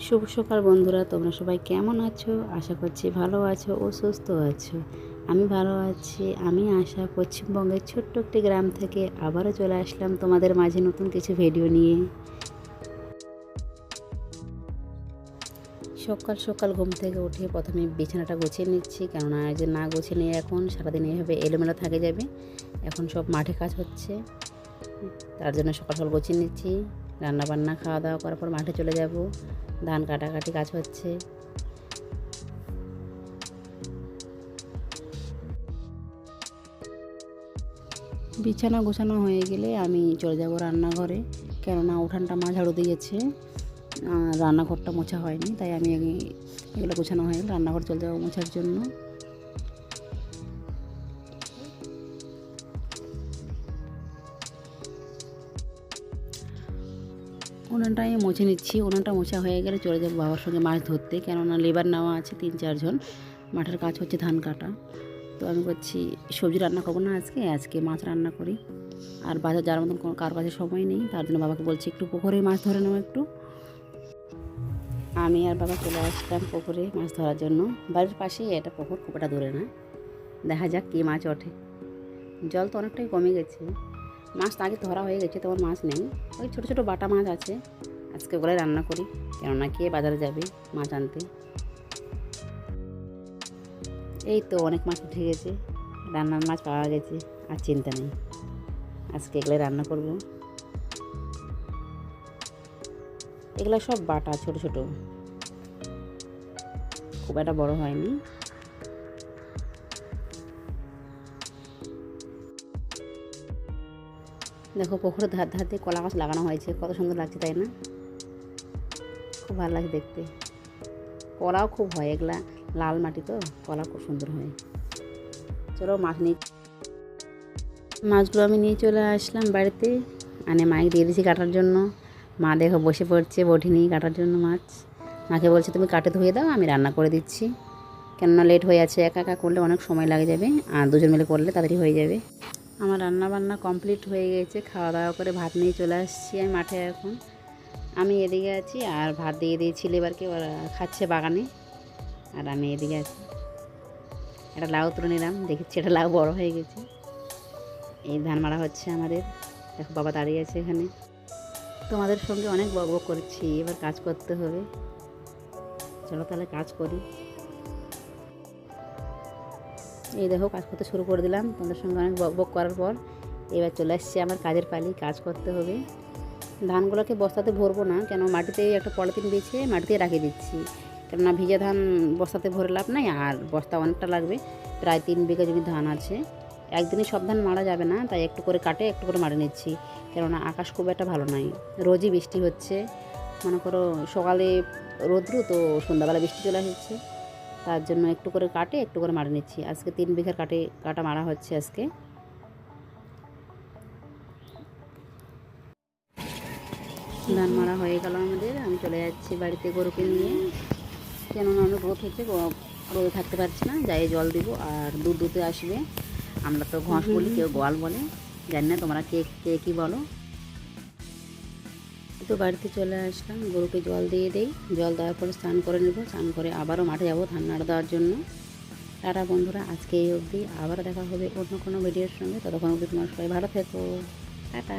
শুভ সকাল বন্ধুরা, তোমরা সবাই কেমন আছো? আশা করছি ভালো আছো ও সুস্থ আছো। আমি ভালো আছি। আমি আশা পশ্চিমবঙ্গের ছোট্ট একটি গ্রাম থেকে আবারও চলে আসলাম তোমাদের মাঝে নতুন কিছু ভিডিও নিয়ে। সকাল সকাল ঘুম থেকে উঠে প্রথমে বিছানাটা গুছিয়ে নিচ্ছি, কেননা যে না গুছিয়ে নিয়ে এখন সারাদিন এইভাবে এলোমেলো থাকে যাবে। এখন সব মাঠে কাজ হচ্ছে, তার জন্য সকাল সকাল গুছিয়ে নিচ্ছি। রান্নাবান্না খাওয়া দাওয়া করার পর মাঠে চলে যাব। ধান কাটাকাটি কাজ হচ্ছে। বিছানা গোছানো হয়ে গেলে আমি চলে যাব রান্নাঘরে, কেননা উঠানটা মা ঝাড়ু দিয়েছে, রান্নাঘরটা মোছা হয়নি, তাই আমি এগুলো গোছানো হয়ে গেলে রান্নাঘর চলে যাবো মোছার জন্য। উনানটা আমি মুছে নিচ্ছি। উনানটা মোছা হয়ে গেলে চলে যাবো বাবার সঙ্গে মাছ ধরতে, কেননা লেবার নেওয়া আছে 3-4 জন। মাঠের কাজ হচ্ছে ধান কাটা। তো আমি করছি সবজি রান্না করবো না, আজকে মাছ রান্না করি। আর বাজার যাওয়ার মতন কার কাছে সময় নেই, তার জন্য বাবাকে বলছি একটু পুকুরে মাছ ধরে নেবো একটু। আমি আর বাবা চলে আসলাম পুকুরে মাছ ধরার জন্য। বাড়ির পাশেই এটা পুকুর, খুব একটা দূরে না। দেখা যাক কী মাছ ওঠে। জল তো অনেকটাই কমে গেছে, মাছ তো আগে ধরা হয়ে গেছে, তোমার মাছ নেই। ওই ছোটো ছোটো বাটা মাছ আছে, আজকে ওগুলো রান্না করি, কেননা কে বাজারে যাবে মাছ আনতে। এই তো অনেক মাছ উঠে গেছে, রান্নার মাছ পাওয়া গেছে, আর চিন্তা নেই। আজকে এগুলো রান্না করব। এগুলো সব বাটা, ছোট ছোট, খুব একটা বড় হয়নি। দেখো পুকুরের ধার ধার দিয়ে কলা গাছ লাগানো হয়েছে, কত সুন্দর লাগছে তাই না? খুব ভালো লাগে দেখতে। কলাও খুব হয়, এগুলা লাল মাটি তো, কলা খুব সুন্দর হয়। চলো মাছগুলো আমি নিয়ে চলে আসলাম বাড়িতে, মাকে দিয়ে দিয়েছি কাটার জন্য। মা দেখো বসে পড়ছে বটি নিয়ে কাটার জন্য মাছ। মাকে বলছে তুমি কাটে ধুয়ে দাও, আমি রান্না করে দিচ্ছি, কেননা লেট হয়ে আছে। একা একা করলে অনেক সময় লাগে যাবে, আর দুজন মিলে করলে তাড়াতাড়ি হয়ে যাবে। আমার রান্না বান্না কমপ্লিট হয়ে গেছে, খাওয়া দাওয়া করে ভাত নিয়ে চলে আসছি আমি মাঠে। এখন আমি এদিকে আছি, আর ভাত দিয়ে দিয়েছি লেবারকে, ওরা খাচ্ছে বাগানে, আর আমি এদিকে আছি। একটা লাউ তুলে নিলাম, দেখেছি এটা লাউ বড় হয়ে গেছে। এই ধান মারা হচ্ছে আমাদের, দেখো বাবা দাঁড়িয়ে আছে এখানে। তোমাদের সঙ্গে অনেক বকবক করছি, এবার কাজ করতে হবে। চলো তাহলে কাজ করি। এই দেখো কাজ করতে শুরু করে দিলাম, তোমাদের সঙ্গে অনেক বকবক করার পর এবার চলে আসছে আমার কাজের পালি, কাজ করতে হবে। ধানগুলোকে বস্তাতে ভরবো না, কেন মাটিতেই একটা পলিথিন বিছিয়ে মাটিতে রাখিয়ে দিচ্ছি, কেননা ভিজে ধান বস্তাতে ভরে লাভ নাই, আর বস্তা অনেকটা লাগবে। প্রায় 3 বিঘা জমি ধান আছে, একদিনে সব ধান মারা যাবে না, তাই একটু করে কাটে একটু করে মারে নিচ্ছি, কেননা আকাশ খুব একটা ভালো নয়, রোজই বৃষ্টি হচ্ছে। মনে করো সকালে রোদ্রু, তো সন্ধ্যাবেলা বৃষ্টি চলে আসছে, তার জন্য একটু করে কাটে একটু করে মারে নিচ্ছি। আজকে 3 বিঘার কাটা মারা হচ্ছে আজকে। ধান মারা হয়ে গেল আমাদের, আমি চলে যাচ্ছি বাড়িতে গরুকে নিয়ে, কেননা অনেক রোদ হচ্ছে, রোদে থাকতে পারছি না, যাই জল দিব আর দুধ দুধে আসবে। আমরা তো ঘাস বলি, কেউ গোয়াল বলে, জানি না তোমরা কে কে কী বলো। তো বাড়িতে চলে আসলাম, গরুকে জল দিয়ে দেই, জল দেওয়ার পরে স্নান করে নেব, স্নান করে আবারও মাঠে যাবো ধান নাড়া দেওয়ার জন্য। টাটা বন্ধুরা, আজকে এই অবধি, আবার দেখা হবে অন্য কোনো ভিডিওর সঙ্গে। ততক্ষণ অবধি তোমার সবাই ভালো থেকো। টাটা।